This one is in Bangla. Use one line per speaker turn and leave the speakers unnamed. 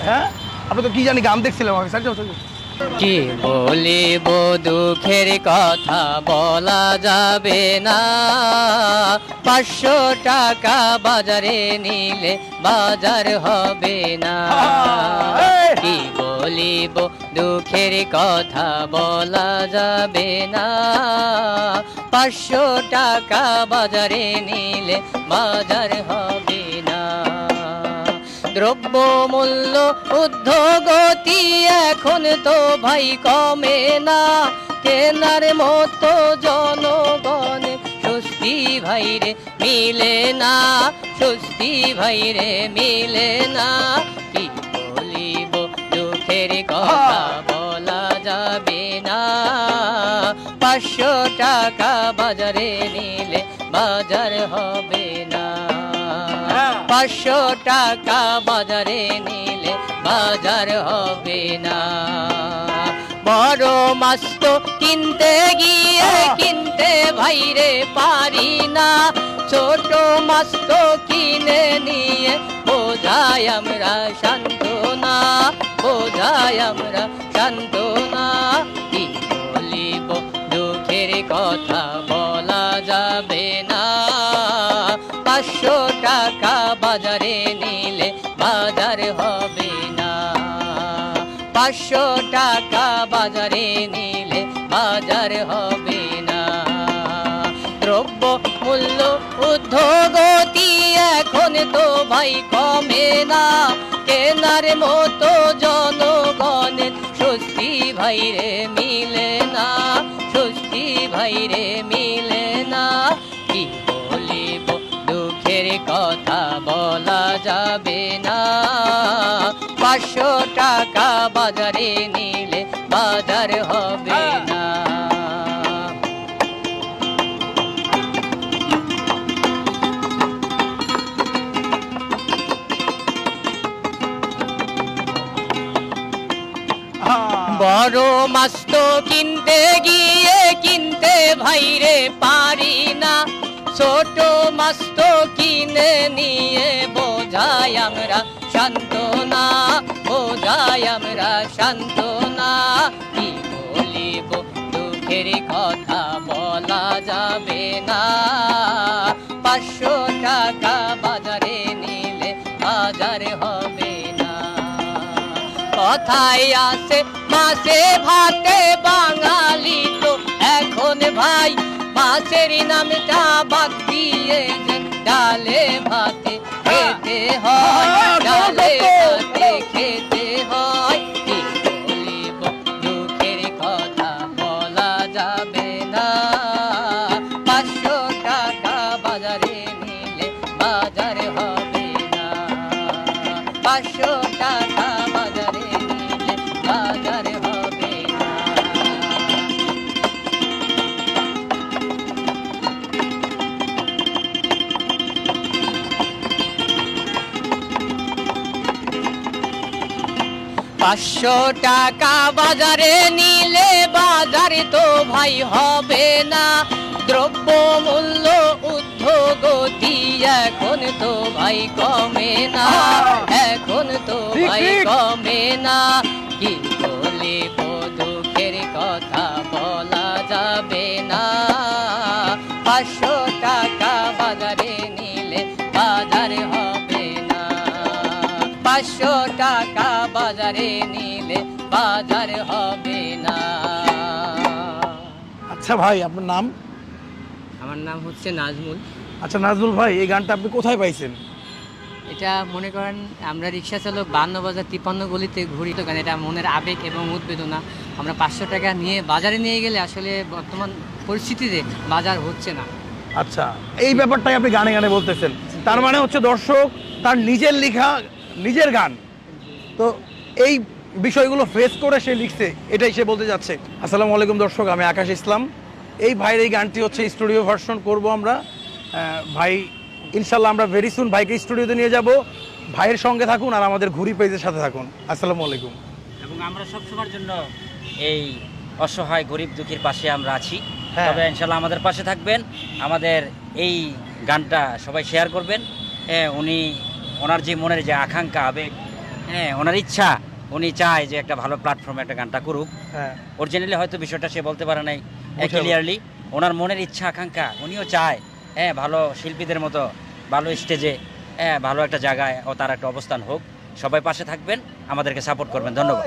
হ্যাঁ আপনি তো কি জানি গান দেখছিলাম আমি স্যার।
কি বলিব দুঃখের কথা বলা যাবে না, 500 টাকা বাজারে নিলে বাজার হবে না। কি বলিব দুঃখের কথা বলা যাবে না, 500 টাকা বাজারে নিলে বাজার হবে না। দ্রব্য মূল্য ঊর্ধ্বগতি এখন তো ভাই কমে না, কেনার মতো জনগণে স্বস্তি ভাইরে মিলে না, স্বস্তি ভাইরে মিলে না। কি বলিব দুঃখের কথা বলা যাবে না, 500 টাকা বাজারে নিলে বাজার হবে না, 500 টাকা বাজারে নিলে বাজার হবে না। বড় মাছ তো কিনতে গিয়ে কিনতে ভাইরে পারি না, ছোট মাছ তো কিনে নিয়ে বোঝাই আমরা শান্ত না, বোঝাই আমরা শান্ত না। কি বলিব দুঃখের কথা বলা যাবে না, 500 টাকা বাজারে নিলে বাজার হবে না, 500 টাকা বাজারে নিলে বাজার হবে না। দ্রব্য মূল্য ঊর্ধ্বগতি এখন তো ভাই কমে না, কেনার মতো জনগণের স্বস্তি ভাইরে মিলে না, স্বস্তি ভাইরে মিলে না। কি বলিব দুঃখের কথা বলা যাবে না, 500 টাকা বাজারে নিলে বাজার হবে না। বড় মাছ তো কিনতে গিয়ে কিনতে ভাইরে পারি না, ছোট মাছ তো কিনে নিয়ে বোঝাই আমরা শান্ত না, বোঝাই আমরা শান্ত না। কি বলিব দুঃখের কথা বলা যাবে না, 500 টাকা বাজারে নিলে বাজার হবে না। কথায় আছে মাছে ভাতে বাঙালি তো এখন ভাই মাছের নামটা বাদ দিয়ে ডালে ভাতে খেতে হয়, ডালে ভাতে খেতে হয়। কি বলিব দুঃখের কথা বলা যাবে না, 500 টাকা বাজারে নিলে বাজার হবে না, 500 টাকা বাজারে নিলে বাজার হবে না। পাঁচশো টাকা বাজারে নিলে বাজার তো ভাই হবে না, দ্রব্য মূল্য ঊর্ধ্বগতি এখন তো ভাই কমে না, এখন তো ভাই কমে না। কি বলিব দুঃখের কথা বলা যাবে না, 500 টাকা বাজারে নিলে বাজার হবে না, 500 টাকা বাজারে নিলে বাজার হবে না।
আচ্ছা ভাই আপনার নাম?
আমার নাম হচ্ছে নাজমুল।
আচ্ছা নাজমুল ভাই এই গানটা আপনি কোথায় পাইছেন?
এটা মনে করেন আমরা রিক্সা চালক 52 বাজার 53 গলিতে ঘুরি, তো এটা মনের আবেগ এবং উদ্বেদনা। আমরা 500 টাকা নিয়ে বাজারে নিয়ে গেলে আসলে বর্তমান পরিস্থিতিতে বাজার হচ্ছে না।
আচ্ছা এই ব্যাপারটাই আপনি গানে গানে বলতেছেন, তার মানে হচ্ছে দর্শক তার নিজের লেখা নিজের গান, তো এই বিষয়গুলো ফেস করে সে লিখছে, এটাই সে বলতে যাচ্ছে। আসসালামু আলাইকুম দর্শক, আমি আকাশ ইসলাম। এই ভাইয়ের এই গানটি হচ্ছে স্টুডিও ভার্সন করব আমরা। ভাই ইনশাল্লাহ আমরা ভেরি সুন ভাইকে স্টুডিওতে নিয়ে যাব। ভাইয়ের সঙ্গে থাকুন আর আমাদের ঘুরি পেজের সাথে থাকুন। আসসালামু আলাইকুম।
এবং আমরা সবসময়ের জন্য এই অসহায় গরিব দুঃখীর পাশে আমরা আছি,
হ্যাঁ।
তবে ইনশাল্লাহ আমাদের পাশে থাকবেন, আমাদের এই গানটা সবাই শেয়ার করবেন। উনি ওনার যে মনের যে আকাঙ্ক্ষা আবেগ হ্যাঁ, ওনার ইচ্ছা, উনি চায় যে একটা ভালো প্ল্যাটফর্মে একটা গানটা করুক।
হ্যাঁ
অরিজিনালি হয়তো বিষয়টা সে বলতে পারে নাই
বুঝতে
ক্লিয়ারলি। ওনার মনের ইচ্ছা আকাঙ্ক্ষা, উনিও চায় হ্যাঁ ভালো শিল্পীদের মতো ভালো স্টেজে হ্যাঁ ভালো একটা জায়গায় ও তার একটা অবস্থান হোক। সবাই পাশে থাকবেন, আমাদেরকে সাপোর্ট করবেন। ধন্যবাদ।